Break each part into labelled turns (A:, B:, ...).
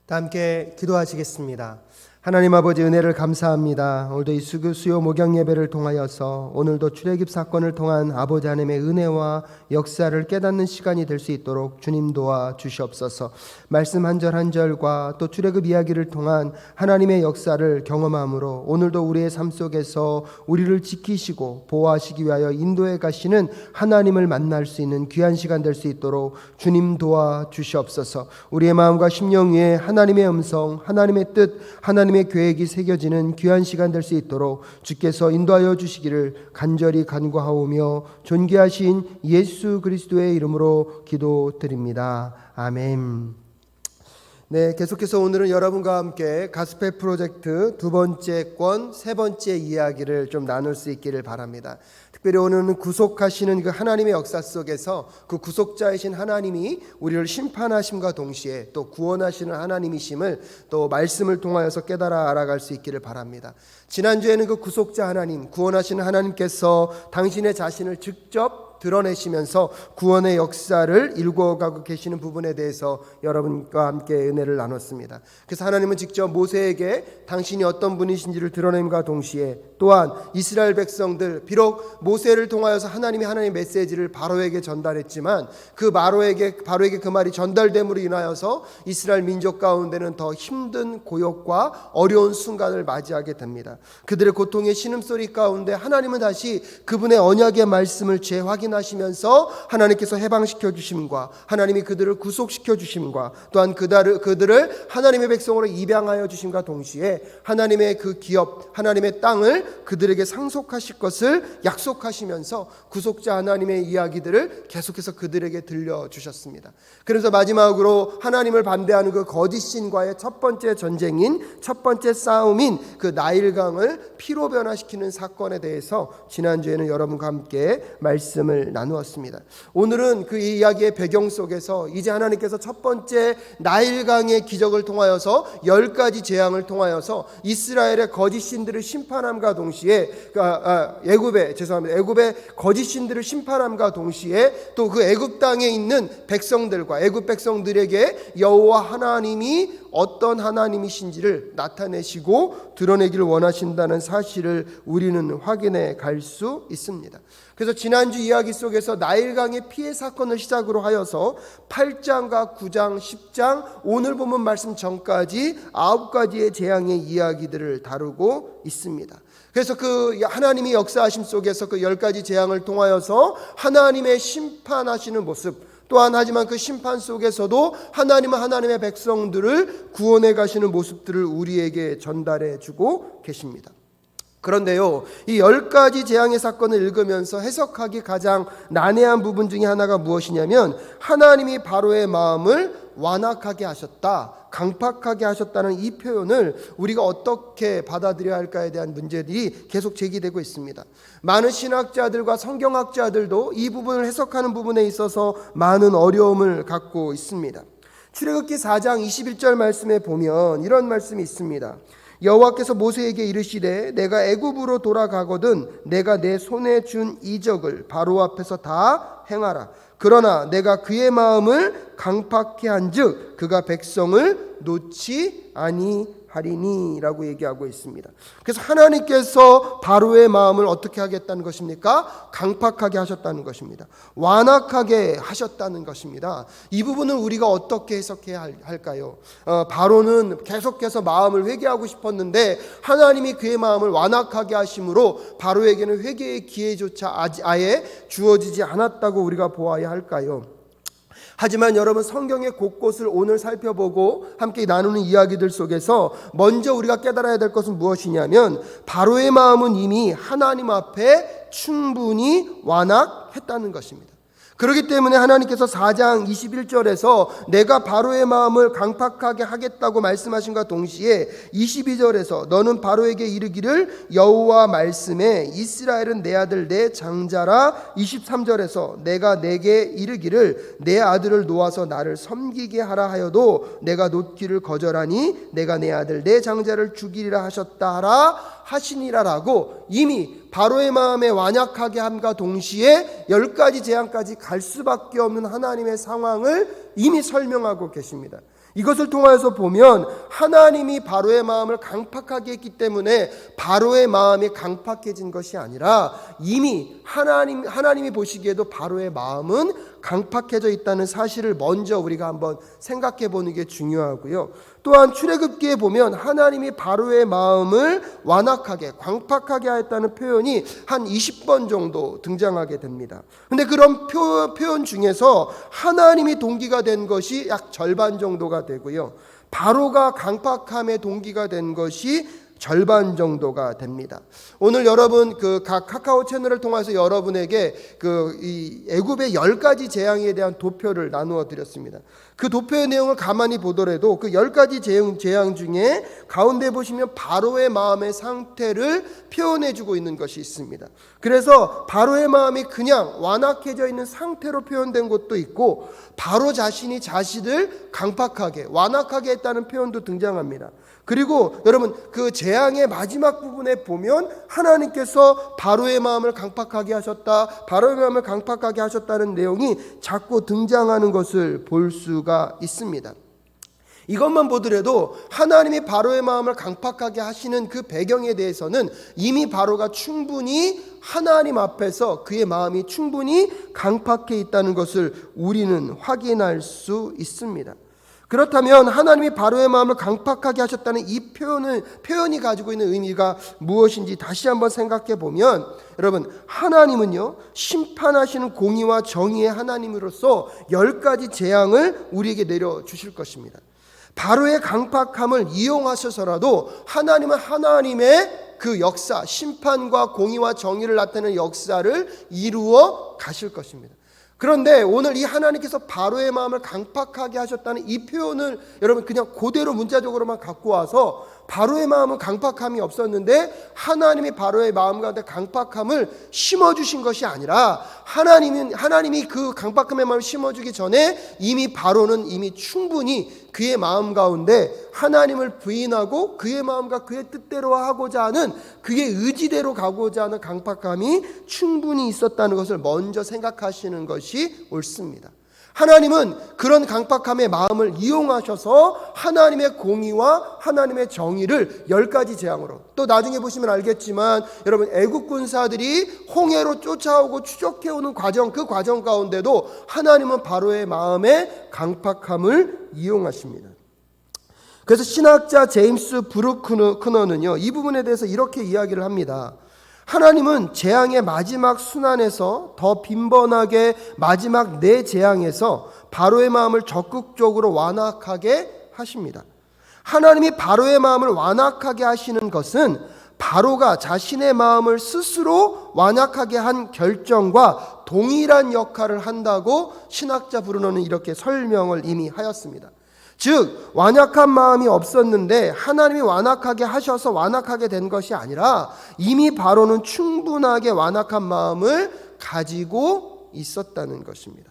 A: 다 함께 기도하시겠습니다. 하나님 아버지 은혜를 감사합니다. 오늘도 이 수요 목양 예배를 통하여서 오늘도 출애굽 사건을 통한 아버지 하나님의 은혜와 역사를 깨닫는 시간이 될 수 있도록 주님 도와 주시옵소서. 말씀 한 절 한 절과 또 출애굽 이야기를 통한 하나님의 역사를 경험함으로 오늘도 우리의 삶 속에서 우리를 지키시고 보호하시기 위하여 인도해 가시는 하나님을 만날 수 있는 귀한 시간 될 수 있도록 주님 도와 주시옵소서. 우리의 마음과 심령 위에 하나님의 음성, 하나님의 뜻, 하나님의 계획이 새겨지는 귀한 시간 될 수 있도록 주께서 인도하여 주시기를 간절히 간구하오며 존귀하신 예수 그리스도의 이름으로 기도드립니다. 아멘. 네, 계속해서 오늘은 여러분과 함께 가스펠 프로젝트 두 번째 권, 세 번째 이야기를 좀 나눌 수 있기를 바랍니다. 특별히 오늘은 구속하시는 그 하나님의 역사 속에서 그 구속자이신 하나님이 우리를 심판하심과 동시에 또 구원하시는 하나님이심을 또 말씀을 통하여서 깨달아 알아갈 수 있기를 바랍니다. 지난주에는 그 구속자 하나님, 구원하시는 하나님께서 당신의 자신을 직접 드러내시면서 구원의 역사를 일궈가고 계시는 부분에 대해서 여러분과 함께 은혜를 나눴습니다. 그래서 하나님은 직접 모세에게 당신이 어떤 분이신지를 드러냄과 동시에 또한 이스라엘 백성들, 비록 모세를 통하여서 하나님이 하나님의 메시지를 바로에게 전달했지만 그 바로에게 그 말이 전달됨으로 인하여서 이스라엘 민족 가운데는 더 힘든 고역과 어려운 순간을 맞이하게 됩니다. 그들의 고통의 신음소리 가운데 하나님은 다시 그분의 언약의 말씀을 재확인하시면서 하나님께서 해방시켜 주심과 하나님이 그들을 구속시켜 주심과 또한 그들을 하나님의 백성으로 입양하여 주심과 동시에 하나님의 그 기업, 하나님의 땅을 그들에게 상속하실 것을 약속하시면서 구속자 하나님의 이야기들을 계속해서 그들에게 들려주셨습니다. 그래서 마지막으로 하나님을 반대하는 그 거짓 신과의 첫 번째 전쟁인, 첫 번째 싸움인 그 나일강을 피로 변화시키는 사건에 대해서 지난주에는 여러분과 함께 말씀을 나누었습니다. 오늘은 그 이야기의 배경 속에서 이제 하나님께서 첫 번째 나일강의 기적을 통하여서 10가지 재앙을 통하여서 이스라엘의 거짓 신들을 심판함과 동시에 애굽의 거짓 신들을 심판함과 동시에 또 그 애굽 땅에 있는 백성들과 애굽 백성들에게 여호와 하나님이 어떤 하나님이신지를 나타내시고 드러내기를 원하신다는 사실을 우리는 확인해 갈 수 있습니다. 그래서 지난주 이야기 속에서 나일강의 피해 사건을 시작으로 하여서 8장과 9장, 10장 오늘 본문 말씀 전까지 9가지의 재앙의 이야기들을 다루고 있습니다. 그래서 그 하나님이 역사하심 속에서 그 10가지 재앙을 통하여서 하나님의 심판하시는 모습, 또한 하지만 그 심판 속에서도 하나님은 하나님의 백성들을 구원해 가시는 모습들을 우리에게 전달해 주고 계십니다. 그런데요, 이 10가지 재앙의 사건을 읽으면서 해석하기 가장 난해한 부분 중에 하나가 무엇이냐면 하나님이 바로의 마음을 완악하게 하셨다, 강팍하게 하셨다는 이 표현을 우리가 어떻게 받아들여야 할까에 대한 문제들이 계속 제기되고 있습니다. 많은 신학자들과 성경학자들도 이 부분을 해석하는 부분에 있어서 많은 어려움을 갖고 있습니다. 출애굽기 4장 21절 말씀에 보면 이런 말씀이 있습니다. 여호와께서 모세에게 이르시되 내가 애굽으로 돌아가거든 내가 내 손에 준 이적을 바로 앞에서 다 행하라. 그러나 내가 그의 마음을 강팍케 한즉 그가 백성을 놓지 아니하리니 라고 얘기하고 있습니다. 그래서 하나님께서 바로의 마음을 어떻게 하겠다는 것입니까? 강팍하게 하셨다는 것입니다. 완악하게 하셨다는 것입니다. 이 부분을 우리가 어떻게 해석해야 할까요? 바로는 계속해서 마음을 회개하고 싶었는데 하나님이 그의 마음을 완악하게 하심으로 바로에게는 회개의 기회조차 아예 주어지지 않았다고 우리가 보아야 할까요? 하지만 여러분, 성경의 곳곳을 오늘 살펴보고 함께 나누는 이야기들 속에서 먼저 우리가 깨달아야 될 것은 무엇이냐면 바로의 마음은 이미 하나님 앞에 충분히 완악했다는 것입니다. 그렇기 때문에 하나님께서 4장 21절에서 내가 바로의 마음을 강팍하게 하겠다고 말씀하신과 동시에 22절에서 너는 바로에게 이르기를 여호와 말씀에 이스라엘은 내 아들 내 장자라. 23절에서 내가 내게 이르기를 내 아들을 놓아서 나를 섬기게 하라 하여도 내가 놓기를 거절하니 내가 내 아들 내 장자를 죽이리라 하셨다 하라 하시니라라고 이미 바로의 마음에 완악하게 함과 동시에 10가지 재앙까지 갈 수밖에 없는 하나님의 상황을 이미 설명하고 계십니다. 이것을 통해서 보면 하나님이 바로의 마음을 강팍하게 했기 때문에 바로의 마음이 강팍해진 것이 아니라 이미 하나님이 보시기에도 바로의 마음은 강팍해져 있다는 사실을 먼저 우리가 한번 생각해 보는 게 중요하고요. 또한 출애굽기에 보면 하나님이 바로의 마음을 완악하게 광팍하게 하였다는 표현이 한 20번 정도 등장하게 됩니다. 그런데 그런 표현 중에서 하나님이 동기가 된 것이 약 절반 정도가 되고요. 바로가 강팍함의 동기가 된 것이 절반 정도가 됩니다. 오늘 여러분 각 카카오 채널을 통해서 여러분에게 이 애굽의 10가지 재앙에 대한 도표를 나누어 드렸습니다. 그 도표의 내용을 가만히 보더라도 그 10가지 재앙 중에 가운데 보시면 바로의 마음의 상태를 표현해 주고 있는 것이 있습니다. 그래서 바로의 마음이 그냥 완악해져 있는 상태로 표현된 것도 있고 바로 자신이 자신을 강팍하게 완악하게 했다는 표현도 등장합니다. 그리고 여러분 그 재앙의 마지막 부분에 보면 하나님께서 바로의 마음을 강팍하게 하셨다, 바로의 마음을 강팍하게 하셨다는 내용이 자꾸 등장하는 것을 볼 수가 있습니다. 이것만 보더라도 하나님이 바로의 마음을 강팍하게 하시는 그 배경에 대해서는 이미 바로가 충분히 하나님 앞에서 그의 마음이 충분히 강팍해 있다는 것을 우리는 확인할 수 있습니다. 그렇다면 하나님이 바로의 마음을 강팍하게 하셨다는 이 표현이 가지고 있는 의미가 무엇인지 다시 한번 생각해 보면, 여러분 하나님은요 심판하시는 공의와 정의의 하나님으로서 10가지 재앙을 우리에게 내려주실 것입니다. 바로의 강팍함을 이용하셔서라도 하나님은 하나님의 그 역사, 심판과 공의와 정의를 나타내는 역사를 이루어 가실 것입니다. 그런데 오늘 이 하나님께서 바로의 마음을 강팍하게 하셨다는 이 표현을 여러분 그냥 그대로 문자적으로만 갖고 와서 바로의 마음은 강팍함이 없었는데 하나님이 바로의 마음 가운데 강팍함을 심어주신 것이 아니라 하나님이 그 강팍함의 마음을 심어주기 전에 이미 바로는 이미 충분히 그의 마음 가운데 하나님을 부인하고 그의 마음과 그의 뜻대로 하고자 하는 그의 의지대로 가고자 하는 강팍함이 충분히 있었다는 것을 먼저 생각하시는 것이 옳습니다. 하나님은 그런 강팍함의 마음을 이용하셔서 하나님의 공의와 하나님의 정의를 10가지 재앙으로, 또 나중에 보시면 알겠지만 여러분 애국 군사들이 홍해로 쫓아오고 추적해오는 과정, 그 과정 가운데도 하나님은 바로의 마음의 강팍함을 이용하십니다. 그래서 신학자 제임스 브루크너는요 이 부분에 대해서 이렇게 이야기를 합니다. 하나님은 재앙의 마지막 순환에서 더 빈번하게 마지막 4재앙에서 바로의 마음을 적극적으로 완악하게 하십니다. 하나님이 바로의 마음을 완악하게 하시는 것은 바로가 자신의 마음을 스스로 완악하게 한 결정과 동일한 역할을 한다고 신학자 브루너는 이렇게 설명을 이미 하였습니다. 즉 완악한 마음이 없었는데 하나님이 완악하게 하셔서 완악하게 된 것이 아니라 이미 바로는 충분하게 완악한 마음을 가지고 있었다는 것입니다.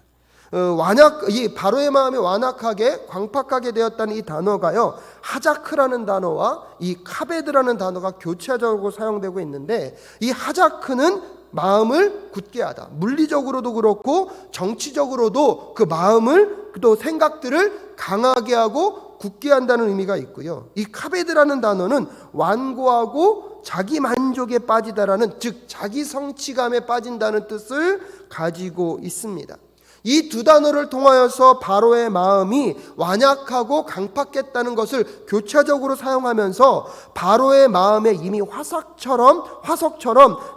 A: 이 바로의 마음이 완악하게 광팍하게 되었다는 이 단어가요 하자크라는 단어와 이 카베드라는 단어가 교차적으로 사용되고 있는데, 이 하자크는 마음을 굳게 하다, 물리적으로도 그렇고 정치적으로도 그 마음을 또 생각들을 강하게 하고 굳게 한다는 의미가 있고요. 이 카베드라는 단어는 완고하고 자기 만족에 빠지다라는, 즉 자기 성취감에 빠진다는 뜻을 가지고 있습니다. 이 두 단어를 통하여서 바로의 마음이 완악하고 강팍했다는 것을 교차적으로 사용하면서 바로의 마음에 이미 화석처럼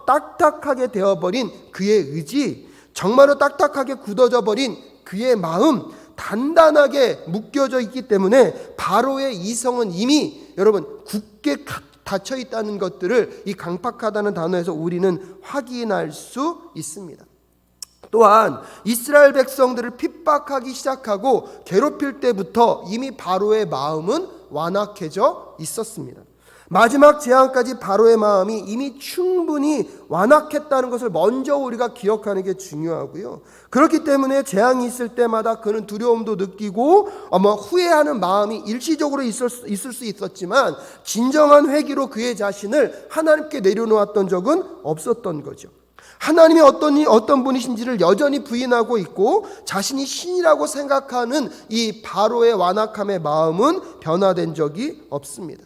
A: 딱딱하게 되어버린 그의 의지, 정말로 딱딱하게 굳어져 버린 그의 마음, 단단하게 묶여져 있기 때문에 바로의 이성은 이미 여러분 굳게 닫혀 있다는 것들을 이 강팍하다는 단어에서 우리는 확인할 수 있습니다. 또한 이스라엘 백성들을 핍박하기 시작하고 괴롭힐 때부터 이미 바로의 마음은 완악해져 있었습니다. 마지막 재앙까지 바로의 마음이 이미 충분히 완악했다는 것을 먼저 우리가 기억하는 게 중요하고요. 그렇기 때문에 재앙이 있을 때마다 그는 두려움도 느끼고 후회하는 마음이 일시적으로 있을 수 있었지만 진정한 회개로 그의 자신을 하나님께 내려놓았던 적은 없었던 거죠. 하나님이 어떤 분이신지를 여전히 부인하고 있고 자신이 신이라고 생각하는 이 바로의 완악함의 마음은 변화된 적이 없습니다.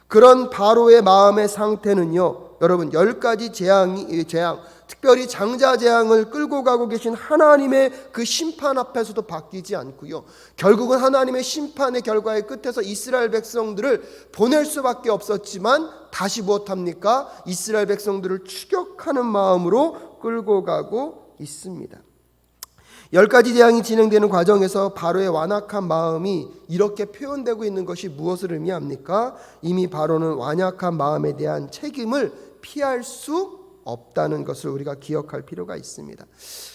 A: 그런 바로의 마음의 상태는요, 여러분 10가지 재앙, 특별히 장자 재앙을 끌고 가고 계신 하나님의 그 심판 앞에서도 바뀌지 않고요, 결국은 하나님의 심판의 결과의 끝에서 이스라엘 백성들을 보낼 수밖에 없었지만 다시 무엇합니까? 이스라엘 백성들을 추격하는 마음으로 끌고 가고 있습니다. 10가지 재앙이 진행되는 과정에서 바로의 완악한 마음이 이렇게 표현되고 있는 것이 무엇을 의미합니까? 이미 바로는 완악한 마음에 대한 책임을 피할 수 없다는 것을 우리가 기억할 필요가 있습니다.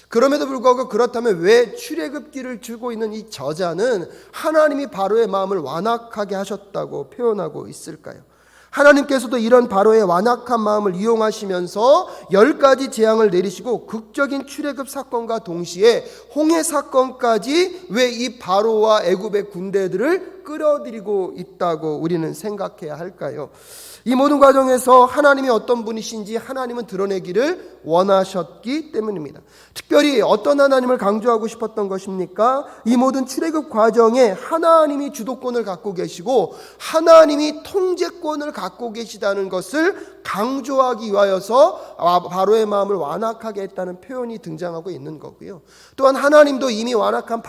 A: 그럼에도 불구하고 그렇다면 왜 출애굽기를 주고 있는 이 저자는 하나님이 바로의 마음을 완악하게 하셨다고 표현하고 있을까요? 하나님께서도 이런 바로의 완악한 마음을 이용하시면서 10가지 재앙을 내리시고 극적인 출애굽 사건과 동시에 홍해 사건까지 왜 이 바로와 애굽의 군대들을 끌어들이고 있다고 우리는 생각해야 할까요? 이 모든 과정에서 하나님이 어떤 분이신지 하나님은 드러내기를 원하셨기 때문입니다. 특별히 어떤 하나님을 강조하고 싶었던 것입니까? 이 모든 출애굽 과정에 하나님이 주도권을 갖고 계시고 하나님이 통제권을 갖고 계시다는 것을 강조하기 위하여서 바로의 마음을 완악하게 했다는 표현이 등장하고 있는 거고요. 또한 하나님도 이미 완악한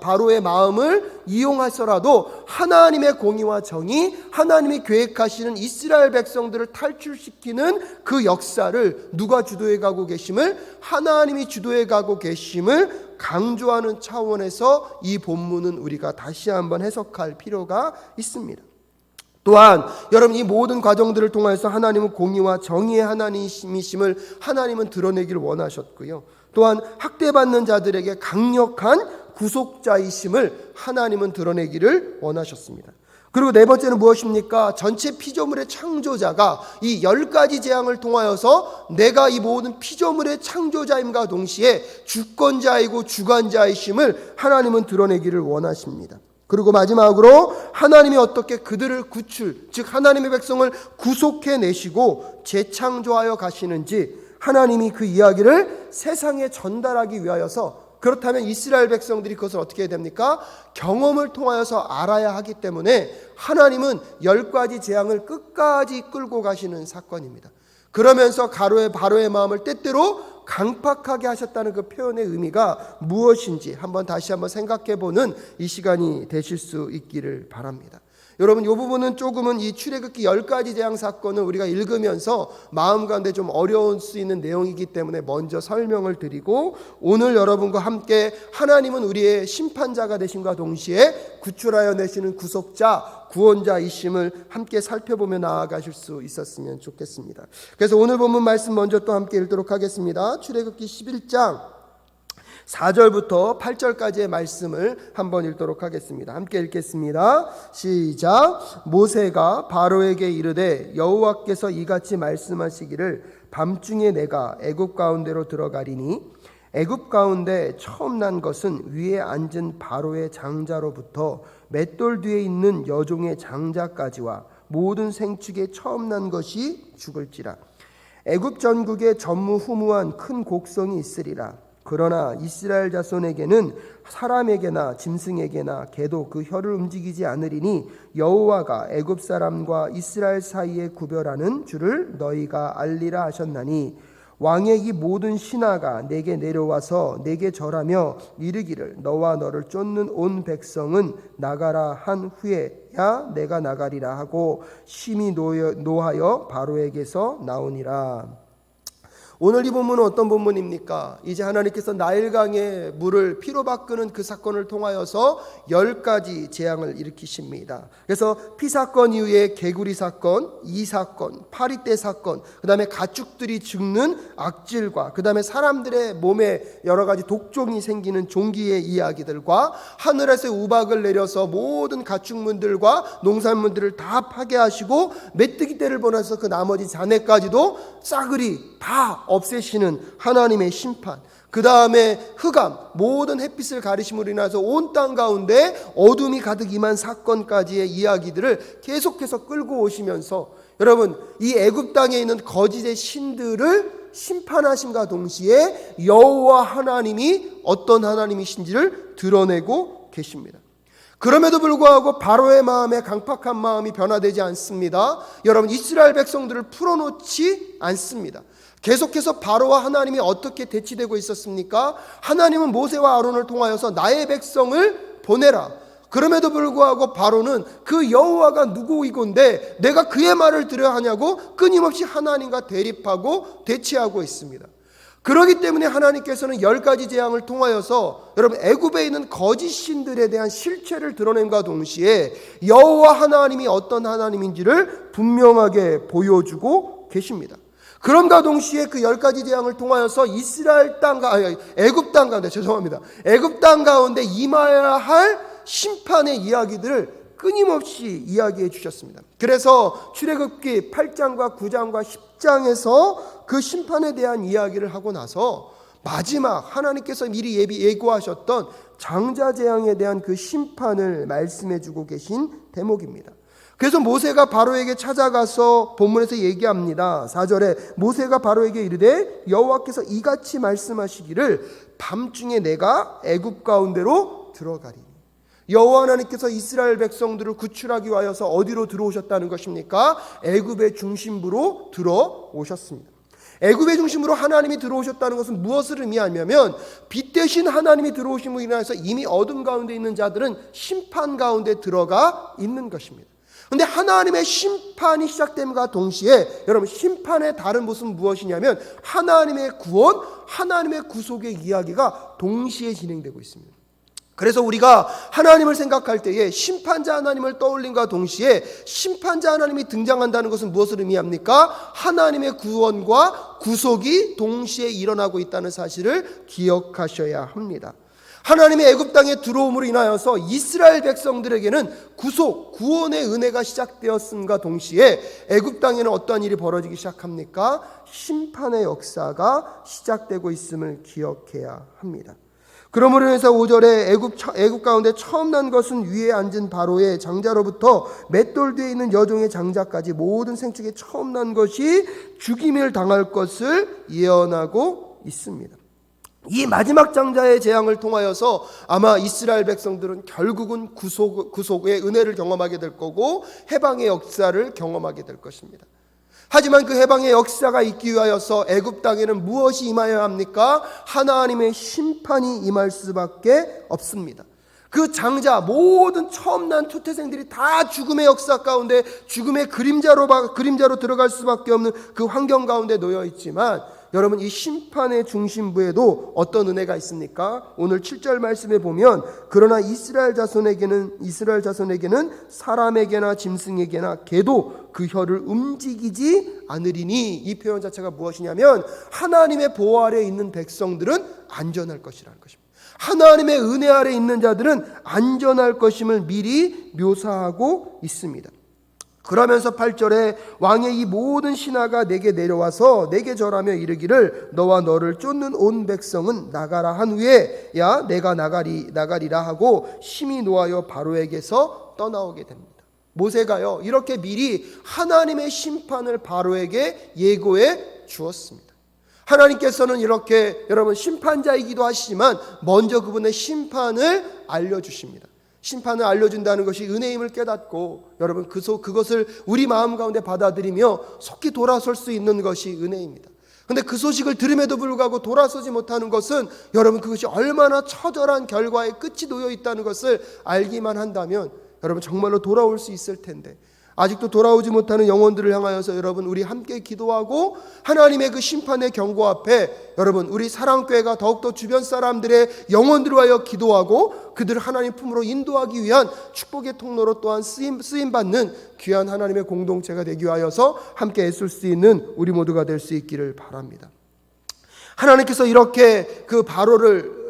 A: 바로의 마음을 이용하서라도 하나님의 공의와 정의, 하나님이 계획하시는 이스라엘 백성들을 탈출시키는 그 역사를 누가 주도해 가고 계심을, 하나님이 주도해 가고 계심을 강조하는 차원에서 이 본문은 우리가 다시 한번 해석할 필요가 있습니다. 또한 여러분, 이 모든 과정들을 통해서 하나님은 공의와 정의의 하나님이심을 하나님은 드러내기를 원하셨고요, 또한 학대받는 자들에게 강력한 구속자이심을 하나님은 드러내기를 원하셨습니다. 그리고 네 번째는 무엇입니까? 전체 피조물의 창조자가 이 10가지 재앙을 통하여서 내가 이 모든 피조물의 창조자임과 동시에 주권자이고 주관자이심을 하나님은 드러내기를 원하십니다. 그리고 마지막으로 하나님이 어떻게 그들을 즉 하나님의 백성을 구속해내시고 재창조하여 가시는지 하나님이 그 이야기를 세상에 전달하기 위하여서, 그렇다면 이스라엘 백성들이 그것을 어떻게 해야 됩니까? 경험을 통하여서 알아야 하기 때문에 하나님은 10가지 재앙을 끝까지 끌고 가시는 사건입니다. 그러면서 바로의 마음을 때때로 강팍하게 하셨다는 그 표현의 의미가 무엇인지 다시 한번 생각해보는 이 시간이 되실 수 있기를 바랍니다. 여러분, 이 부분은 조금은 이 출애굽기 10가지 재앙 사건을 우리가 읽으면서 마음 가운데 좀 어려울 수 있는 내용이기 때문에 먼저 설명을 드리고, 오늘 여러분과 함께 하나님은 우리의 심판자가 되심과 동시에 구출하여 내시는 구속자, 구원자이심을 함께 살펴보며 나아가실 수 있었으면 좋겠습니다. 그래서 오늘 본문 말씀 먼저 또 함께 읽도록 하겠습니다. 출애굽기 11장 4절부터 8절까지의 말씀을 한번 읽도록 하겠습니다. 함께 읽겠습니다. 시작. 모세가 바로에게 이르되 여호와께서 이같이 말씀하시기를 밤중에 내가 애굽 가운데로 들어가리니 애굽 가운데 처음 난 것은 위에 앉은 바로의 장자로부터 맷돌 뒤에 있는 여종의 장자까지와 모든 생축에 처음 난 것이 죽을지라. 애굽 전국에 전무후무한 큰 곡성이 있으리라. 그러나 이스라엘 자손에게는 사람에게나 짐승에게나 개도 그 혀를 움직이지 않으리니 여호와가 애굽 사람과 이스라엘 사이에 구별하는 줄을 너희가 알리라 하셨나니, 왕의 이 모든 신하가 내게 내려와서 내게 절하며 이르기를 너와 너를 쫓는 온 백성은 나가라 한 후에야 내가 나가리라 하고 심히 노하여 바로에게서 나오니라. 오늘 이 본문은 어떤 본문입니까? 이제 하나님께서 나일강의 물을 피로 바꾸는 그 사건을 통하여서 10가지 재앙을 일으키십니다. 그래서 피사건 이후에 개구리 사건, 이사건, 파리떼 사건, 그 다음에 가축들이 죽는 악질과 그 다음에 사람들의 몸에 여러 가지 독종이 생기는 종기의 이야기들과 하늘에서 우박을 내려서 모든 가축문들과 농산문들을 다 파괴하시고 메뚜기 떼를 보내서 그 나머지 자네까지도 싸그리 다 없애시는 하나님의 심판, 그 다음에 흑암, 모든 햇빛을 가리심으로 인해서 온 땅 가운데 어둠이 가득 임한 사건까지의 이야기들을 계속해서 끌고 오시면서, 여러분, 이 애굽 땅에 있는 거짓의 신들을 심판하심과 동시에 여호와 하나님이 어떤 하나님이신지를 드러내고 계십니다. 그럼에도 불구하고 바로의 마음에 강팍한 마음이 변화되지 않습니다. 여러분, 이스라엘 백성들을 풀어놓지 않습니다. 계속해서 바로와 하나님이 어떻게 대치되고 있었습니까? 하나님은 모세와 아론을 통하여서 나의 백성을 보내라. 그럼에도 불구하고 바로는 그 여호와가 누구이건데 내가 그의 말을 들어야 하냐고 끊임없이 하나님과 대립하고 대치하고 있습니다. 그렇기 때문에 하나님께서는 10가지 재앙을 통하여서 여러분 애굽에 있는 거짓 신들에 대한 실체를 드러냄과 동시에 여호와 하나님이 어떤 하나님인지를 분명하게 보여주고 계십니다. 그럼과 동시에 그 10가지 재앙을 통하여서 이스라엘 애굽 땅 가운데 애굽 땅 가운데 임하여야 할 심판의 이야기들을 끊임없이 이야기해 주셨습니다. 그래서 출애굽기 8장과 9장과 10장에서 그 심판에 대한 이야기를 하고 나서 마지막 하나님께서 미리 예고하셨던 장자 재앙에 대한 그 심판을 말씀해 주고 계신 대목입니다. 그래서 모세가 바로에게 찾아가서 본문에서 얘기합니다. 4절에 모세가 바로에게 이르되 여호와께서 이같이 말씀하시기를 밤중에 내가 애굽 가운데로 들어가리니. 여호와 하나님께서 이스라엘 백성들을 구출하기 위하여서 어디로 들어오셨다는 것입니까? 애굽의 중심부로 들어오셨습니다. 애굽의 중심으로 하나님이 들어오셨다는 것은 무엇을 의미하냐면 빛 대신 하나님이 들어오심으로 인하여서 이미 어둠 가운데 있는 자들은 심판 가운데 들어가 있는 것입니다. 그런데 하나님의 심판이 시작됨과 동시에 여러분 심판의 다른 모습은 무엇이냐면 하나님의 구원, 하나님의 구속의 이야기가 동시에 진행되고 있습니다. 그래서 우리가 하나님을 생각할 때에 심판자 하나님을 떠올림과 동시에 심판자 하나님이 등장한다는 것은 무엇을 의미합니까? 하나님의 구원과 구속이 동시에 일어나고 있다는 사실을 기억하셔야 합니다. 하나님의 애굽 땅에 들어옴으로 인하여서 이스라엘 백성들에게는 구속, 구원의 은혜가 시작되었음과 동시에 애굽 땅에는 어떠한 일이 벌어지기 시작합니까? 심판의 역사가 시작되고 있음을 기억해야 합니다. 그러므로 인해서 5절에 애굽 가운데 처음 난 것은 위에 앉은 바로의 장자로부터 맷돌 뒤에 있는 여종의 장자까지 모든 생축에 처음 난 것이 죽임을 당할 것을 예언하고 있습니다. 이 마지막 장자의 재앙을 통하여서 아마 이스라엘 백성들은 결국은 구속의 은혜를 경험하게 될 거고 해방의 역사를 경험하게 될 것입니다. 하지만 그 해방의 역사가 있기 위하여서 애굽 땅에는 무엇이 임하여야 합니까? 하나님의 심판이 임할 수밖에 없습니다. 그 장자 모든 처음 난 초태생들이 다 죽음의 역사 가운데 죽음의 그림자로 들어갈 수밖에 없는 그 환경 가운데 놓여 있지만 여러분 이 심판의 중심부에도 어떤 은혜가 있습니까? 오늘 7절 말씀에 보면 그러나 이스라엘 자손에게는 사람에게나 짐승에게나 개도 그 혀를 움직이지 않으리니. 이 표현 자체가 무엇이냐면 하나님의 보호 아래에 있는 백성들은 안전할 것이라는 것입니다. 하나님의 은혜 아래에 있는 자들은 안전할 것임을 미리 묘사하고 있습니다. 그러면서 8절에 왕의 이 모든 신하가 내게 내려와서 내게 절하며 이르기를 너와 너를 쫓는 온 백성은 나가라 한 후에 야 내가 나가리라 하고 심히 노하여 바로에게서 떠나오게 됩니다. 모세가요 이렇게 미리 하나님의 심판을 바로에게 예고해 주었습니다. 하나님께서는 이렇게 여러분 심판자이기도 하시지만 먼저 그분의 심판을 알려주십니다. 심판을 알려준다는 것이 은혜임을 깨닫고 여러분 그것을 우리 마음 가운데 받아들이며 속히 돌아설 수 있는 것이 은혜입니다. 그런데 그 소식을 들음에도 불구하고 돌아서지 못하는 것은 여러분 그것이 얼마나 처절한 결과의 끝이 놓여 있다는 것을 알기만 한다면 여러분 정말로 돌아올 수 있을 텐데 아직도 돌아오지 못하는 영혼들을 향하여서 여러분 우리 함께 기도하고 하나님의 그 심판의 경고 앞에 여러분 우리 사랑교회가 더욱더 주변 사람들의 영혼들을 위하여 기도하고 그들을 하나님 품으로 인도하기 위한 축복의 통로로 또한 쓰임받는 귀한 하나님의 공동체가 되기 위하여서 함께 애쓸 수 있는 우리 모두가 될 수 있기를 바랍니다. 하나님께서 이렇게 그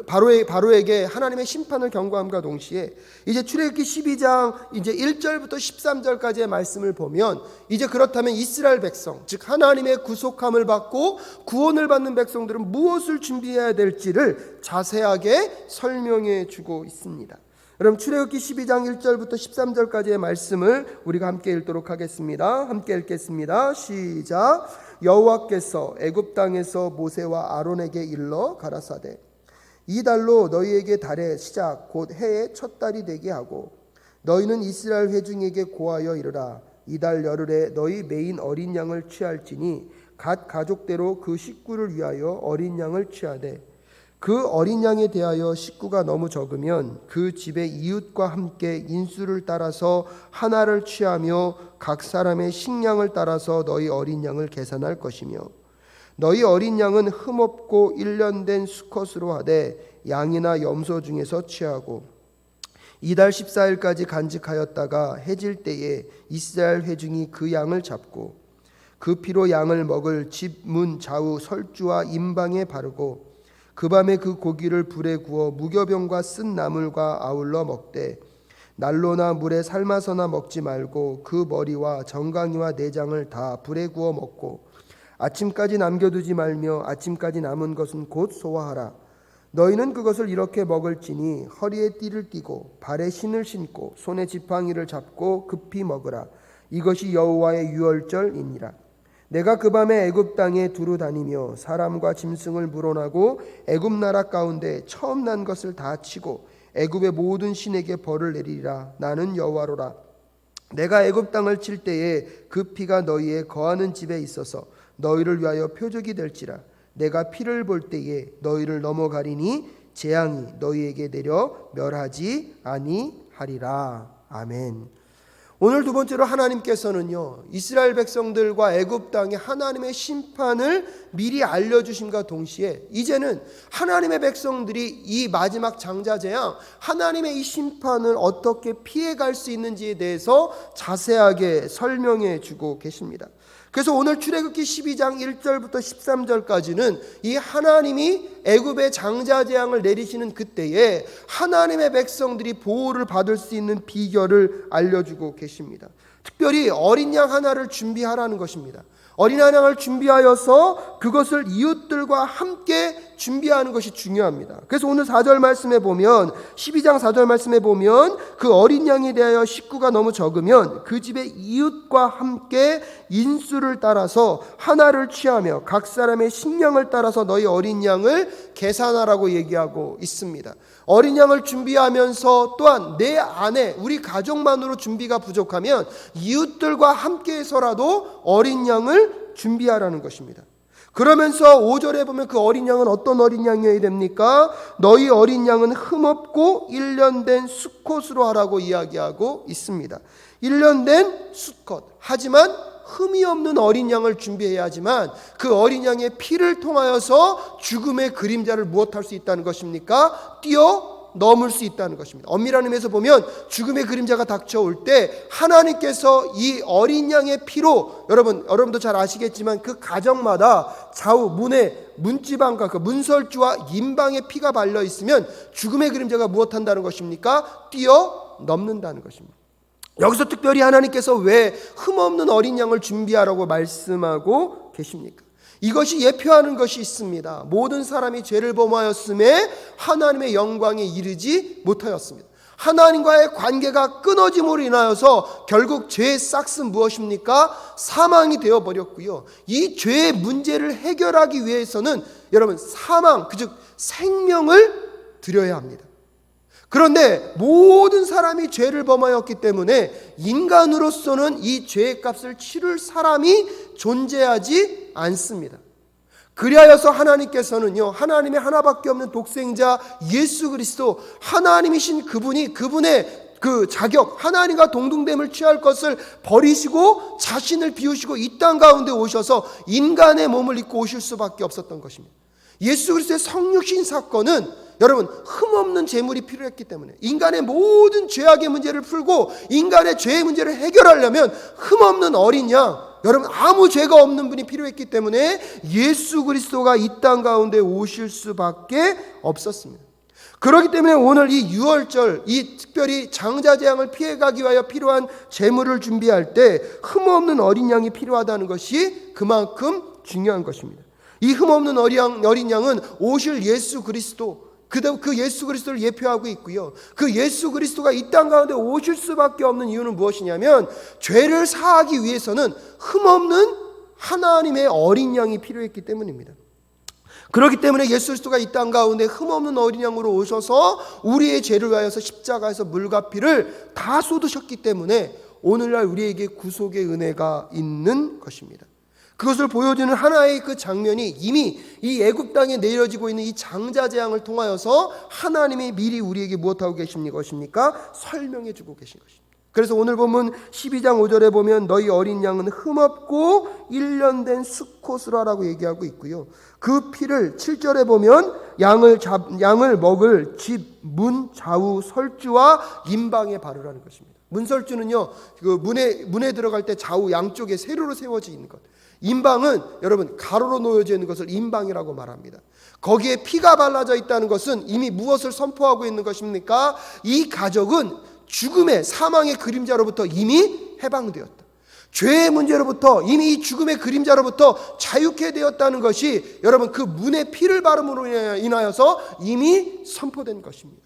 A: 바로에게 하나님의 심판을 경고함과 동시에 이제 출애굽기 12장 이제 1절부터 13절까지의 말씀을 보면 이제 그렇다면 이스라엘 백성 즉 하나님의 구속함을 받고 구원을 받는 백성들은 무엇을 준비해야 될지를 자세하게 설명해 주고 있습니다. 여러분 출애굽기 12장 1절부터 13절까지의 말씀을 우리가 함께 읽도록 하겠습니다. 함께 읽겠습니다. 시작. 여호와께서 애굽 땅에서 모세와 아론에게 일러 가라사대 이 달로 너희에게 달의 시작 곧 해의 첫 달이 되게 하고 너희는 이스라엘 회중에게 고하여 이르라 이 달 열흘에 너희 매인 어린 양을 취할지니 각 가족대로 그 식구를 위하여 어린 양을 취하되 그 어린 양에 대하여 식구가 너무 적으면 그 집의 이웃과 함께 인수를 따라서 하나를 취하며 각 사람의 식량을 따라서 너희 어린 양을 계산할 것이며 너희 어린 양은 흠없고 1년 된 수컷으로 하되 양이나 염소 중에서 취하고 이달 14일까지 간직하였다가 해질 때에 이스라엘 회중이 그 양을 잡고 그 피로 양을 먹을 집 문 좌우 설주와 임방에 바르고 그 밤에 그 고기를 불에 구워 무교병과 쓴 나물과 아울러 먹되 난로나 물에 삶아서나 먹지 말고 그 머리와 정강이와 내장을 다 불에 구워 먹고 아침까지 남겨두지 말며 아침까지 남은 것은 곧 소화하라. 너희는 그것을 이렇게 먹을지니 허리에 띠를 띠고 발에 신을 신고 손에 지팡이를 잡고 급히 먹으라. 이것이 여호와의 유월절이니라. 내가 그 밤에 애굽 땅에 두루 다니며 사람과 짐승을 물어나고 애굽 나라 가운데 처음 난 것을 다 치고 애굽의 모든 신에게 벌을 내리리라. 나는 여호와로라. 내가 애굽 땅을 칠 때에 그 피가 너희의 거하는 집에 있어서 너희를 위하여 표적이 될지라. 내가 피를 볼 때에 너희를 넘어가리니 재앙이 너희에게 내려 멸하지 아니하리라. 아멘. 오늘 두 번째로 하나님께서는요 이스라엘 백성들과 애굽 땅에 하나님의 심판을 미리 알려주심과 동시에 이제는 하나님의 백성들이 이 마지막 장자재앙 하나님의 이 심판을 어떻게 피해갈 수 있는지에 대해서 자세하게 설명해 주고 계십니다. 그래서 오늘 출애굽기 12장 1절부터 13절까지는 이 하나님이 애굽의 장자재앙을 내리시는 그때에 하나님의 백성들이 보호를 받을 수 있는 비결을 알려주고 계십니다. 특별히 어린 양 하나를 준비하라는 것입니다. 어린 양을 준비하여서 그것을 이웃들과 함께 준비하는 것이 중요합니다. 그래서 오늘 4절 말씀에 보면 12장 4절 말씀에 보면 그 어린 양에 대하여 식구가 너무 적으면 그 집의 이웃과 함께 인수를 따라서 하나를 취하며 각 사람의 식량을 따라서 너희 어린 양을 계산하라고 얘기하고 있습니다. 어린 양을 준비하면서 또한 내 안에 우리 가족만으로 준비가 부족하면 이웃들과 함께해서라도 어린 양을 준비하라는 것입니다. 그러면서 5절에 보면 그 어린 양은 어떤 어린 양이어야 됩니까? 너희 어린 양은 흠없고 1년 된 수컷으로 하라고 이야기하고 있습니다. 1년 된 수컷. 하지만 흠이 없는 어린 양을 준비해야 하지만 그 어린 양의 피를 통하여서 죽음의 그림자를 무엇할 수 있다는 것입니까? 뛰어넘을 수 있다는 것입니다. 엄밀한 의미에서 보면 죽음의 그림자가 닥쳐올 때 하나님께서 이 어린 양의 피로 여러분도 잘 아시겠지만 그 가정마다 좌우 문에 문지방과 그 문설주와 임방에 피가 발려 있으면 죽음의 그림자가 무엇한다는 것입니까? 뛰어넘는다는 것입니다. 여기서 특별히 하나님께서 왜 흠없는 어린 양을 준비하라고 말씀하고 계십니까? 이것이 예표하는 것이 있습니다. 모든 사람이 죄를 범하였음에 하나님의 영광에 이르지 못하였습니다. 하나님과의 관계가 끊어짐으로 인하여서 결국 죄의 싹은 무엇입니까? 사망이 되어버렸고요. 이 죄의 문제를 해결하기 위해서는 여러분 사망, 즉 생명을 드려야 합니다. 그런데 모든 사람이 죄를 범하였기 때문에 인간으로서는 이 죄의 값을 치를 사람이 존재하지 않습니다. 그리하여서 하나님께서는요, 하나님의 하나밖에 없는 독생자 예수 그리스도, 하나님이신 그분의 그 자격, 하나님과 동등됨을 취할 것을 버리시고 자신을 비우시고 이 땅 가운데 오셔서 인간의 몸을 입고 오실 수밖에 없었던 것입니다. 예수 그리스도의 성육신 사건은 여러분 흠없는 제물이 필요했기 때문에 인간의 모든 죄악의 문제를 풀고 인간의 죄의 문제를 해결하려면 흠없는 어린 양, 여러분 아무 죄가 없는 분이 필요했기 때문에 예수 그리스도가 이 땅 가운데 오실 수밖에 없었습니다. 그렇기 때문에 오늘 이 유월절, 이 특별히 장자재앙을 피해가기 위하여 필요한 제물을 준비할 때 흠없는 어린 양이 필요하다는 것이 그만큼 중요한 것입니다. 이 흠없는 어린 양은 오실 예수 그리스도, 그 예수 그리스도를 예표하고 있고요. 그 예수 그리스도가 이 땅 가운데 오실 수밖에 없는 이유는 무엇이냐면 죄를 사하기 위해서는 흠없는 하나님의 어린 양이 필요했기 때문입니다. 그렇기 때문에 예수 그리스도가 이 땅 가운데 흠없는 어린 양으로 오셔서 우리의 죄를 위하여서 십자가에서 물과 피를 다 쏟으셨기 때문에 오늘날 우리에게 구속의 은혜가 있는 것입니다. 그것을 보여주는 하나의 그 장면이 이미 이 애굽 땅에 내려지고 있는 이 장자 재앙을 통하여서 하나님이 미리 우리에게 무엇하고 계십니까? 설명해 주고 계신 것입니다. 그래서 오늘 본문 12장 5절에 보면 너희 어린 양은 흠없고 1년 된 수컷으로라고 얘기하고 있고요. 그 피를 7절에 보면 양을 먹을 집 문 좌우 설주와 임방에 바르라는 것입니다. 문설주는요, 그 문에 들어갈 때 좌우 양쪽에 세로로 세워져 있는 것. 임방은 여러분 가로로 놓여져 있는 것을 임방이라고 말합니다. 거기에 피가 발라져 있다는 것은 이미 무엇을 선포하고 있는 것입니까? 이 가족은 죽음의 사망의 그림자로부터 이미 해방되었다. 죄의 문제로부터 이미 이 죽음의 그림자로부터 자유케 되었다는 것이 여러분 그 문에 피를 바름으로 인하여서 이미 선포된 것입니다.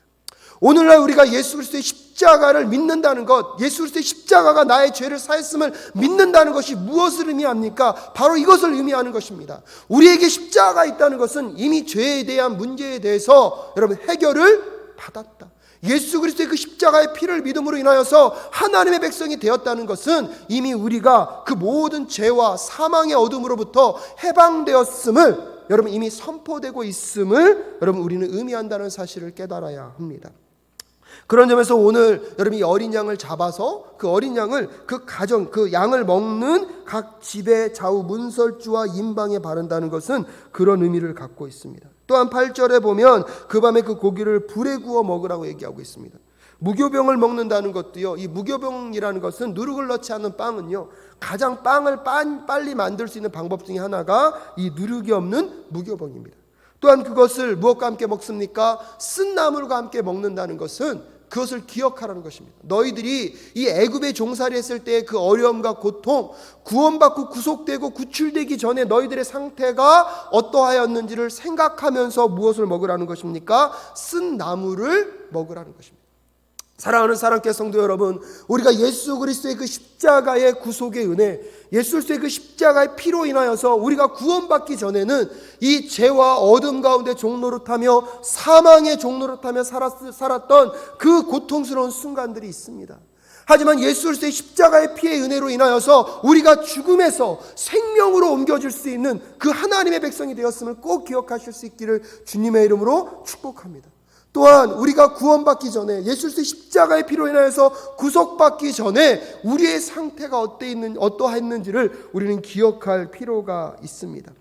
A: 오늘날 우리가 예수 그리스도의 십자가를 믿는다는 것, 예수 그리스도의 십자가가 나의 죄를 사했음을 믿는다는 것이 무엇을 의미합니까? 바로 이것을 의미하는 것입니다. 우리에게 십자가가 있다는 것은 이미 죄에 대한 문제에 대해서 여러분 해결을 받았다. 예수 그리스도의 그 십자가의 피를 믿음으로 인하여서 하나님의 백성이 되었다는 것은 이미 우리가 그 모든 죄와 사망의 어둠으로부터 해방되었음을 여러분 이미 선포되고 있음을 여러분 우리는 의미한다는 사실을 깨달아야 합니다. 그런 점에서 오늘 여러분이 어린 양을 잡아서 그 어린 양을 그 가정, 그 양을 먹는 각 집의 좌우 문설주와 임방에 바른다는 것은 그런 의미를 갖고 있습니다. 또한 8절에 보면 그 밤에 그 고기를 불에 구워 먹으라고 얘기하고 있습니다. 무교병을 먹는다는 것도요, 이 무교병이라는 것은 누룩을 넣지 않은 빵은요, 가장 빵을 빨리 만들 수 있는 방법 중에 하나가 이 누룩이 없는 무교병입니다. 또한 그것을 무엇과 함께 먹습니까? 쓴 나물과 함께 먹는다는 것은 그것을 기억하라는 것입니다. 너희들이 이 애굽에 종살이했을 때의 그 어려움과 고통, 구원받고 구속되고 구출되기 전에 너희들의 상태가 어떠하였는지를 생각하면서 무엇을 먹으라는 것입니까? 쓴 나물을 먹으라는 것입니다. 사랑하는 사랑께 성도 여러분, 우리가 예수 그리스도의 그 십자가의 구속의 은혜, 예수 그리스도의 그 십자가의 피로 인하여서 우리가 구원받기 전에는 이 죄와 어둠 가운데 종노릇하며 사망의 종노릇하며 살았던 그 고통스러운 순간들이 있습니다. 하지만 예수 그리스도의 십자가의 피의 은혜로 인하여서 우리가 죽음에서 생명으로 옮겨질 수 있는 그 하나님의 백성이 되었음을 꼭 기억하실 수 있기를 주님의 이름으로 축복합니다. 또한 우리가 구원받기 전에 예수 그리스도의 십자가의 피로 인하여서 구속받기 전에 우리의 상태가 어떠했는지를 우리는 기억할 필요가 있습니다.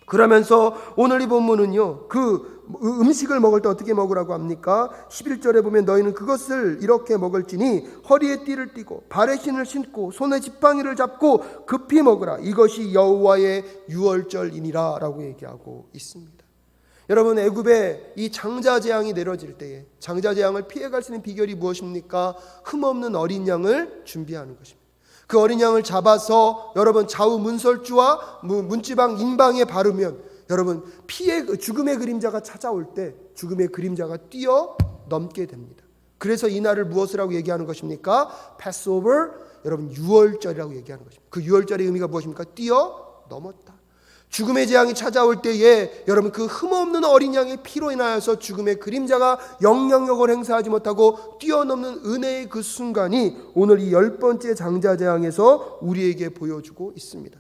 A: 그러면서 오늘 이 본문은요, 그 음식을 먹을 때 어떻게 먹으라고 합니까? 11절에 보면 너희는 그것을 이렇게 먹을지니 허리에 띠를 띠고 발에 신을 신고 손에 지팡이를 잡고 급히 먹으라. 이것이 여호와의 유월절이니라 라고 얘기하고 있습니다. 여러분, 애굽에 이 장자 재앙이 내려질 때에 장자 재앙을 피해갈 수 있는 비결이 무엇입니까? 흠없는 어린 양을 준비하는 것입니다. 그 어린 양을 잡아서 여러분 좌우 문설주와 문지방 임방에 바르면 여러분 죽음의 그림자가 찾아올 때 죽음의 그림자가 뛰어넘게 됩니다. 그래서 이 날을 무엇을 하고 얘기하는 것입니까? 패스오버, 여러분 유월절이라고 얘기하는 것입니다. 그 유월절의 의미가 무엇입니까? 뛰어넘었다. 죽음의 재앙이 찾아올 때에 여러분 그 흠없는 어린 양의 피로 인하여서 죽음의 그림자가 영향력을 행사하지 못하고 뛰어넘는 은혜의 그 순간이 오늘 이 10번째 장자 재앙에서 우리에게 보여주고 있습니다.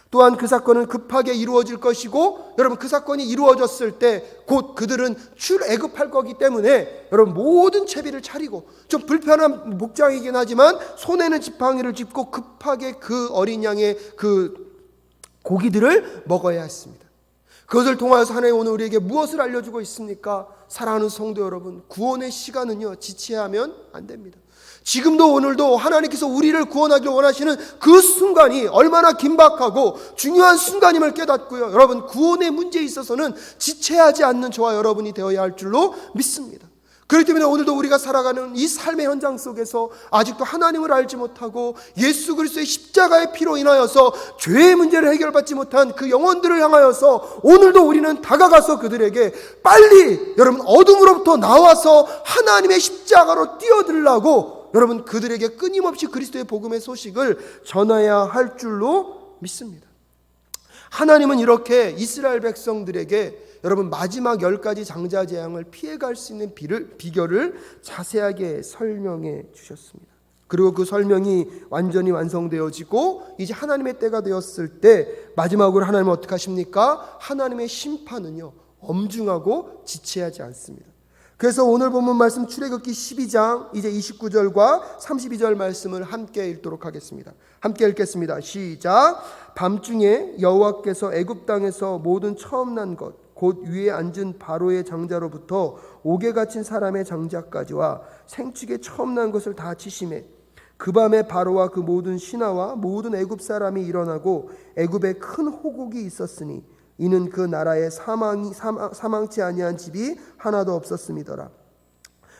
A: 또한 그 사건은 급하게 이루어질 것이고 여러분 그 사건이 이루어졌을 때 곧 그들은 출애굽할 거기 때문에 여러분 모든 채비를 차리고 좀 불편한 복장이긴 하지만 손에는 지팡이를 짚고 급하게 그 어린 양의 그 고기들을 먹어야 했습니다. 그것을 통하여서 하나님 오늘 우리에게 무엇을 알려주고 있습니까? 사랑하는 성도 여러분, 구원의 시간은요 지체하면 안 됩니다. 지금도 오늘도 하나님께서 우리를 구원하기를 원하시는 그 순간이 얼마나 긴박하고 중요한 순간임을 깨닫고요, 여러분 구원의 문제에 있어서는 지체하지 않는 저와 여러분이 되어야 할 줄로 믿습니다. 그렇기 때문에 오늘도 우리가 살아가는 이 삶의 현장 속에서 아직도 하나님을 알지 못하고 예수 그리스도의 십자가의 피로 인하여서 죄의 문제를 해결받지 못한 그 영혼들을 향하여서 오늘도 우리는 다가가서 그들에게 빨리 여러분 어둠으로부터 나와서 하나님의 십자가로 뛰어들라고 여러분 그들에게 끊임없이 그리스도의 복음의 소식을 전해야 할 줄로 믿습니다. 하나님은 이렇게 이스라엘 백성들에게 여러분 마지막 10가지 장자 재앙을 피해갈 수 있는 비결을 자세하게 설명해 주셨습니다. 그리고 그 설명이 완전히 완성되어지고 이제 하나님의 때가 되었을 때 마지막으로 하나님은 어떻게 하십니까? 하나님의 심판은요 엄중하고 지체하지 않습니다. 그래서 오늘 본문 말씀 출애굽기 12장 이제 29절과 32절 말씀을 함께 읽도록 하겠습니다. 함께 읽겠습니다. 시작. 밤중에 여호와께서 애굽 땅에서 모든 처음 난 것 곧 위에 앉은 바로의 장자로부터 옥에 갇힌 사람의 장자까지와 생축에 처음 난 것을 다 치심해 그 밤에 바로와 그 모든 신하와 모든 애굽 사람이 일어나고 애굽에 큰 호국이 있었으니 이는 그 나라에 사망치 아니한 집이 하나도 없었음이더라.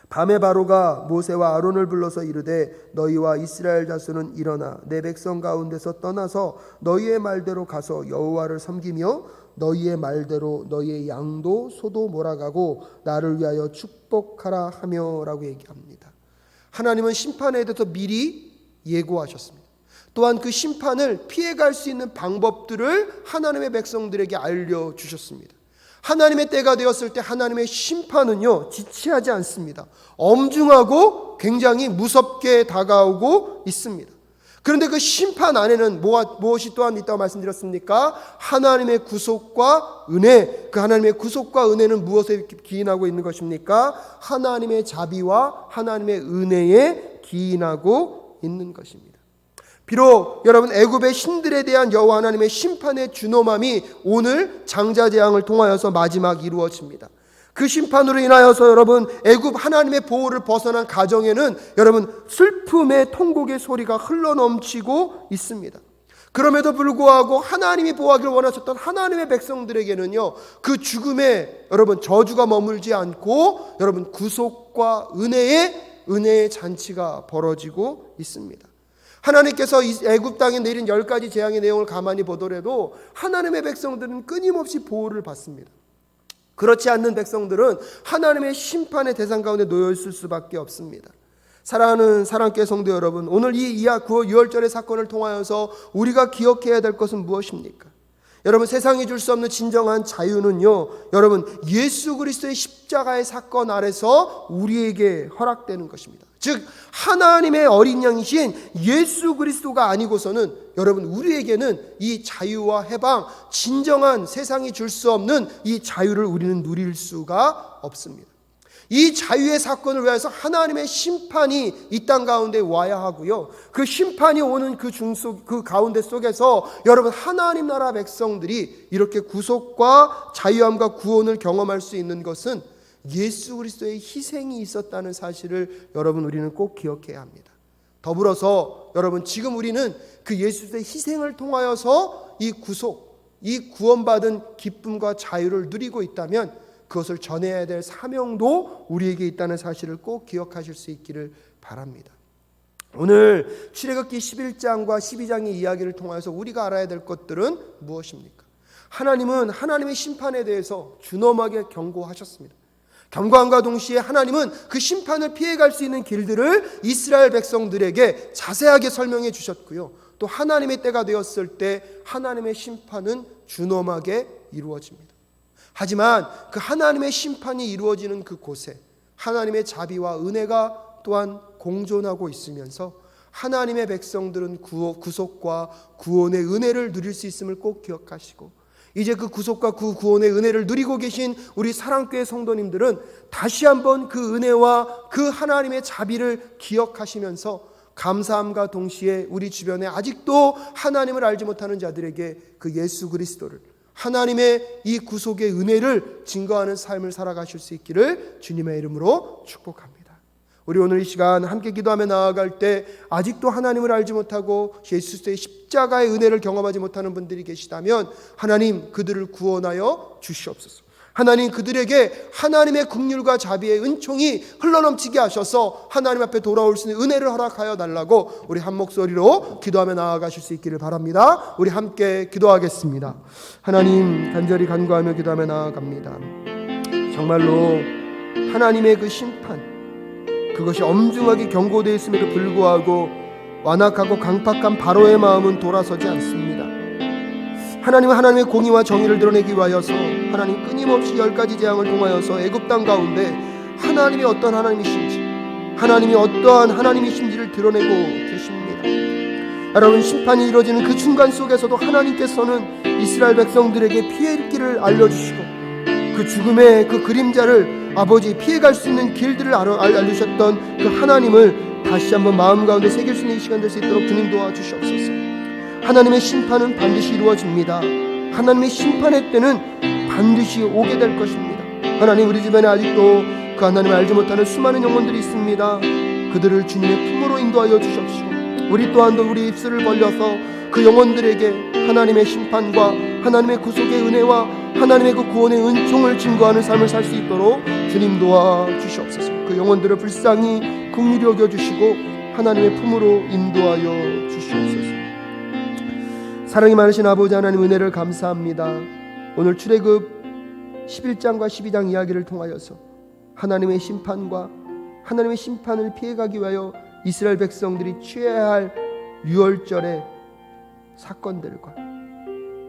A: 밤에 바로가 모세와 아론을 불러서 이르되 너희와 이스라엘 자손은 일어나 내 백성 가운데서 떠나서 너희의 말대로 가서 여호와를 섬기며 너희의 말대로 너희의 양도 소도 몰아가고 나를 위하여 축복하라 하며 라고 얘기합니다. 하나님은 심판에 대해서 미리 예고하셨습니다. 또한 그 심판을 피해갈 수 있는 방법들을 하나님의 백성들에게 알려주셨습니다. 하나님의 때가 되었을 때 하나님의 심판은요 지체하지 않습니다. 엄중하고 굉장히 무섭게 다가오고 있습니다. 그런데 그 심판 안에는 무엇이 또한 있다고 말씀드렸습니까? 하나님의 구속과 은혜. 그 하나님의 구속과 은혜는 무엇에 기인하고 있는 것입니까? 하나님의 자비와 하나님의 은혜에 기인하고 있는 것입니다. 비록 여러분 애굽의 신들에 대한 여호와 하나님의 심판의 준엄함이 오늘 장자 재앙을 통하여서 마지막 이루어집니다. 그 심판으로 인하여서 여러분 애굽 하나님의 보호를 벗어난 가정에는 여러분 슬픔의 통곡의 소리가 흘러넘치고 있습니다. 그럼에도 불구하고 하나님이 보호하기를 원하셨던 하나님의 백성들에게는요 그 죽음에 여러분 저주가 머물지 않고 여러분 구속과 은혜의 잔치가 벌어지고 있습니다. 하나님께서 애굽 땅에 내린 10가지 재앙의 내용을 가만히 보더라도 하나님의 백성들은 끊임없이 보호를 받습니다. 그렇지 않는 백성들은 하나님의 심판의 대상 가운데 놓여 있을 수밖에 없습니다. 사랑하는 사랑교회 성도 여러분, 오늘 이 9월 유월절의 사건을 통하여서 우리가 기억해야 될 것은 무엇입니까? 여러분 세상이 줄 수 없는 진정한 자유는요 여러분 예수 그리스도의 십자가의 사건 아래서 우리에게 허락되는 것입니다. 즉 하나님의 어린 양이신 예수 그리스도가 아니고서는 여러분 우리에게는 이 자유와 해방, 진정한 세상이 줄 수 없는 이 자유를 우리는 누릴 수가 없습니다. 이 자유의 사건을 위해서 하나님의 심판이 이 땅 가운데 와야 하고요. 그 심판이 오는 그 가운데 속에서 여러분 하나님 나라 백성들이 이렇게 구속과 자유함과 구원을 경험할 수 있는 것은 예수 그리스도의 희생이 있었다는 사실을 여러분 우리는 꼭 기억해야 합니다. 더불어서 여러분 지금 우리는 그 예수 그리스도의 희생을 통하여서 이 구속, 이 구원받은 기쁨과 자유를 누리고 있다면 그것을 전해야 될 사명도 우리에게 있다는 사실을 꼭 기억하실 수 있기를 바랍니다. 오늘 출애굽기 11장과 12장의 이야기를 통해서 우리가 알아야 될 것들은 무엇입니까? 하나님은 하나님의 심판에 대해서 준엄하게 경고하셨습니다. 경고함과 동시에 하나님은 그 심판을 피해갈 수 있는 길들을 이스라엘 백성들에게 자세하게 설명해 주셨고요. 또 하나님의 때가 되었을 때 하나님의 심판은 준엄하게 이루어집니다. 하지만 그 하나님의 심판이 이루어지는 그곳에 하나님의 자비와 은혜가 또한 공존하고 있으면서 하나님의 백성들은 구속과 구원의 은혜를 누릴 수 있음을 꼭 기억하시고 이제 그 구속과 그 구원의 은혜를 누리고 계신 우리 사랑교회 성도님들은 다시 한번 그 은혜와 그 하나님의 자비를 기억하시면서 감사함과 동시에 우리 주변에 아직도 하나님을 알지 못하는 자들에게 그 예수 그리스도를 하나님의 이 구속의 은혜를 증거하는 삶을 살아가실 수 있기를 주님의 이름으로 축복합니다. 우리 오늘 이 시간 함께 기도하며 나아갈 때 아직도 하나님을 알지 못하고 예수 그리스도의 십자가의 은혜를 경험하지 못하는 분들이 계시다면 하나님 그들을 구원하여 주시옵소서. 하나님 그들에게 하나님의 긍휼과 자비의 은총이 흘러넘치게 하셔서 하나님 앞에 돌아올 수 있는 은혜를 허락하여 달라고 우리 한 목소리로 기도하며 나아가실 수 있기를 바랍니다. 우리 함께 기도하겠습니다. 하나님 간절히 간구하며 기도하며 나아갑니다. 정말로 하나님의 그 심판 그것이 엄중하게 경고되어 있음에도 불구하고 완악하고 강팍한 바로의 마음은 돌아서지 않습니다. 하나님은 하나님의 공의와 정의를 드러내기 위하여서 하나님 끊임없이 10가지 재앙을 통하여서 애굽 땅 가운데 하나님이 어떤 하나님이신지, 하나님이 어떠한 하나님이신지를 드러내고 계십니다. 여러분, 심판이 이루어지는 그 순간 속에서도 하나님께서는 이스라엘 백성들에게 피할 길을 알려주시고 그 죽음의 그 그림자를 아버지 피해갈 수 있는 길들을 알려주셨던 그 하나님을 다시 한번 마음 가운데 새길 수 있는 시간 될 수 있도록 주님 도와주시옵소서. 하나님의 심판은 반드시 이루어집니다. 하나님의 심판의 때는 반드시 오게 될 것입니다. 하나님, 우리 주변에 아직도 그 하나님을 알지 못하는 수많은 영혼들이 있습니다. 그들을 주님의 품으로 인도하여 주십시오. 우리 또한도 우리 입술을 벌려서 그 영혼들에게 하나님의 심판과 하나님의 구속의 은혜와 하나님의 그 구원의 은총을 증거하는 삶을 살 수 있도록 주님 도와주시옵소서. 그 영혼들을 불쌍히 긍휼히 여겨주시고 하나님의 품으로 인도하여 주시옵소서. 사랑이 많으신 아버지 하나님, 은혜를 감사합니다. 오늘 출애굽 11장과 12장 이야기를 통하여서 하나님의 심판과 하나님의 심판을 피해가기 위하여 이스라엘 백성들이 취해야 할 유월절의 사건들과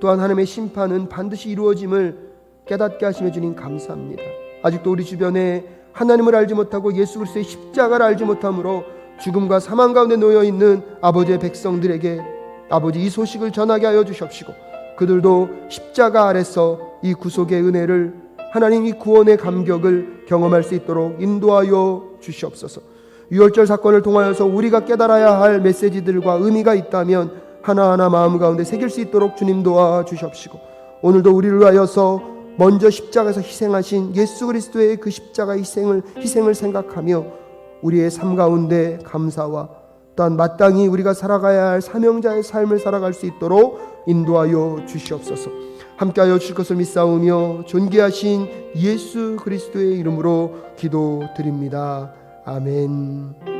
A: 또한 하나님의 심판은 반드시 이루어짐을 깨닫게 하시며 주님 감사합니다. 아직도 우리 주변에 하나님을 알지 못하고 예수 그리스도의 십자가를 알지 못함으로 죽음과 사망 가운데 놓여있는 아버지의 백성들에게 아버지 이 소식을 전하게 하여 주십시고 그들도 십자가 아래서 이 구속의 은혜를 하나님 이 구원의 감격을 경험할 수 있도록 인도하여 주시옵소서. 유월절 사건을 통하여서 우리가 깨달아야 할 메시지들과 의미가 있다면 하나하나 마음 가운데 새길 수 있도록 주님 도와주십시고 오늘도 우리를 위하여서 먼저 십자가에서 희생하신 예수 그리스도의 그 십자가 희생을 생각하며 우리의 삶 가운데 감사와 또한 마땅히 우리가 살아가야 할 사명자의 삶을 살아갈 수 있도록 인도하여 주시옵소서. 함께하여 주실 것을 믿사오며 존귀하신 예수 그리스도의 이름으로 기도드립니다. 아멘.